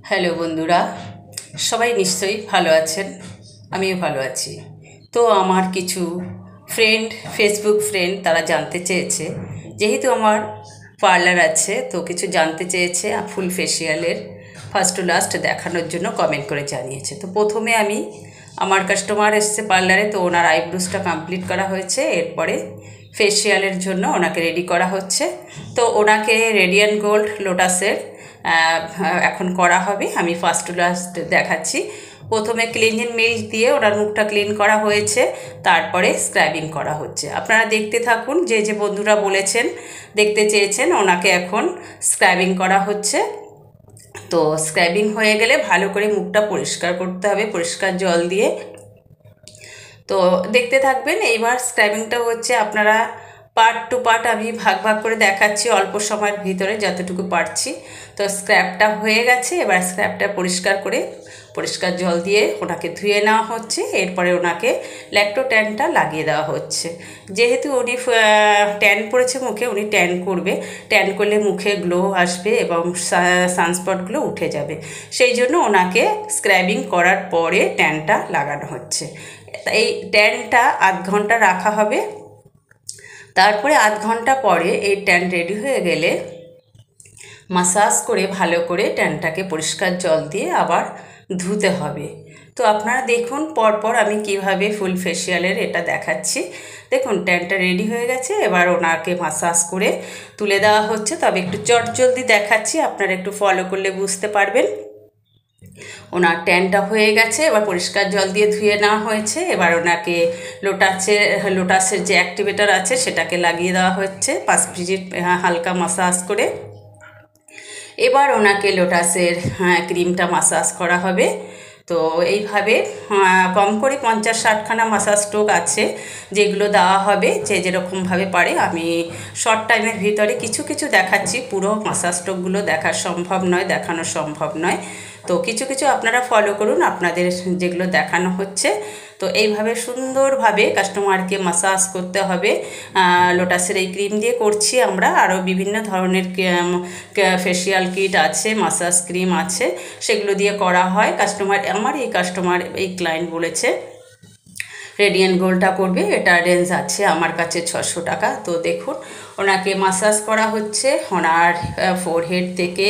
Hello বন্ধুরা, সবাই নিশ্চয়ই ভালো আছেন। আমিও ভালো আছি। তো আমার কিছু ফেসবুক ফ্রেন্ড তারা জানতে চেয়েছে, যেহেতু আমার পার্লার আছে তো কিছু জানতে চেয়েছে ফুল ফেসিয়ালের ফার্স্ট টু লাস্ট দেখানোর জন্য কমেন্ট করে জানিয়েছে। তো প্রথমে আমার কাস্টমার এসছে পার্লারে, তো ওনার আইব্রোসটা কমপ্লিট করা হয়েছে, এরপরে ফেসিয়ালের জন্য ওনাকে রেডি করা হচ্ছে। তো ওনাকে রেডিয়ান্ট গোল্ড লোটাসের এখন করা হবে। আমি ফার্স্ট টু লাস্ট দেখাচ্ছি। প্রথমে ক্লিনজিং মিল্ক দিয়ে ওনার মুখটা ক্লিন করা হয়েছে, তারপরে স্ক্রাবিং করা হচ্ছে। আপনারা দেখতে থাকুন। যে যে বন্ধুরা বলেছেন দেখতে চেয়েছেন, ওনাকে এখন স্ক্রাবিং করা হচ্ছে। তো স্ক্রাবিং হয়ে গেলে ভালো করে মুখটা পরিষ্কার করতে হবে পরিষ্কার জল দিয়ে। তো দেখতে থাকবেন। এইবার স্ক্রাবিংটা হচ্ছে, আপনারা পার্ট টু পার্ট আমি ভাগ ভাগ করে দেখাচ্ছি অল্প সময়ের ভিতরে যতটুকু পারছি। তো স্ক্র্যাবটা হয়ে গেছে, এবার স্ক্র্যাবটা পরিষ্কার করে পরিষ্কার জল দিয়ে ওনাকে ধুয়ে নেওয়া হচ্ছে। এরপরে ওনাকে ল্যাক্টোট্যানটা লাগিয়ে দেওয়া হচ্ছে। যেহেতু উনি ট্যান পড়েছে মুখে, উনি ট্যান করবে। ট্যান করলে মুখে গ্লো আসবে এবং সানস্পটগুলো উঠে যাবে। সেই জন্য ওনাকে স্ক্র্যাবিং করার পরে ট্যানটা লাগানো হচ্ছে। এই ট্যানটা আধ ঘন্টা রাখা হবে। তারপরে আধ ঘন্টা পরে এই ট্যান রেডি হয়ে গেলে মাসাজ করে ভালো করে ট্যানটাকে পরিষ্কার জল দিয়ে আবার ধুতে হবে। তো আপনারা দেখুন পরপর আমি কিভাবে ফুল ফেসিয়ালের এটা দেখাচ্ছি। দেখুন ট্যানটা রেডি হয়ে গেছে, এবার ওনাকে মাসাজ করে তুলে দেওয়া হচ্ছে। তবে একটু চটজলদি দেখাচ্ছি, আপনারা একটু ফলো করলে বুঝতে পারবেন। ওনার ট্যানটা হয়ে গেছে, এবার পরিষ্কার জল দিয়ে ধুয়ে নেওয়া হয়েছে। এবার ওনাকে লোটাসের যে অ্যাক্টিভেটর আছে সেটাকে লাগিয়ে দেওয়া হচ্ছে 5 মিনিট হালকা মাসাজ করে। এবার ওনাকে লোটাসের ক্রিমটা মাসাজ করা হবে। তো এইভাবে কম করে 50-60খানা মাসাজ স্ট্রোক আছে, যেগুলো দেওয়া হবে যে যেরকমভাবে পারে। আমি শর্ট টাইমের ভিতরে কিছু কিছু দেখাচ্ছি, পুরো মাসাজ স্ট্রোকগুলো দেখানো সম্ভব নয়। তো কিছু কিছু আপনারা ফলো করুন আপনাদের যেগুলো দেখানো হচ্ছে। তো এইভাবে সুন্দরভাবে কাস্টমারকে মাসাজ করতে হবে। লোটাসের এই ক্রিম দিয়ে করছি আমরা। আরও বিভিন্ন ধরনের ফেসিয়াল কিট আছে, মাসাজ ক্রিম আছে, সেগুলো দিয়ে করা হয়। আমার এই ক্লায়েন্ট বলেছে রেডিয়ান্ট গোল্ডটা করবে। এটা রেঞ্জ আছে আমার কাছে 600 টাকা। তো দেখুন ওনাকে মাসাজ করা হচ্ছে। ওনার ফোরহেড থেকে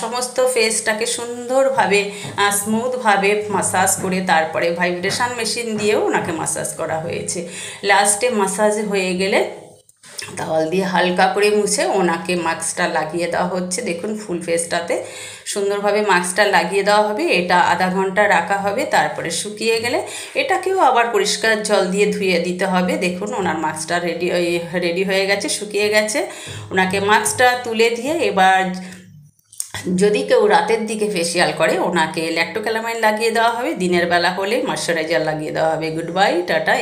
সমস্ত ফেসটাকে সুন্দরভাবে স্মুথভাবে মাসাজ করে তারপরে ভাইব্রেশন মেশিন দিয়েও ওনাকে মাসাজ করা হয়েছে। লাস্টে মাসাজ হয়ে গেলে তাওয়াল দিয়ে হালকা করে মুছে ওনাকে মাস্কটা লাগিয়ে দেওয়া হচ্ছে। দেখুন ফুল ফেসটাতে সুন্দরভাবে মাস্কটা লাগিয়ে দেওয়া হবে। এটা আধা ঘন্টা রাখা হবে, তারপরে শুকিয়ে গেলে এটাকেও আবার পরিষ্কার জল দিয়ে ধুয়ে দিতে হবে। দেখুন ওনার মাস্কটা রেডি হয়ে গেছে, শুকিয়ে গেছে। ওনাকে মাস্কটা তুলে দিয়ে এবার যদি কেউ রাতের দিকে ফেসিয়াল করে ওনাকে ল্যাক্টোক্যালামাইন লাগিয়ে দেওয়া হবে, দিনের বেলা হলে ময়শ্চারাইজার লাগিয়ে দেওয়া হবে। Good bye, tata.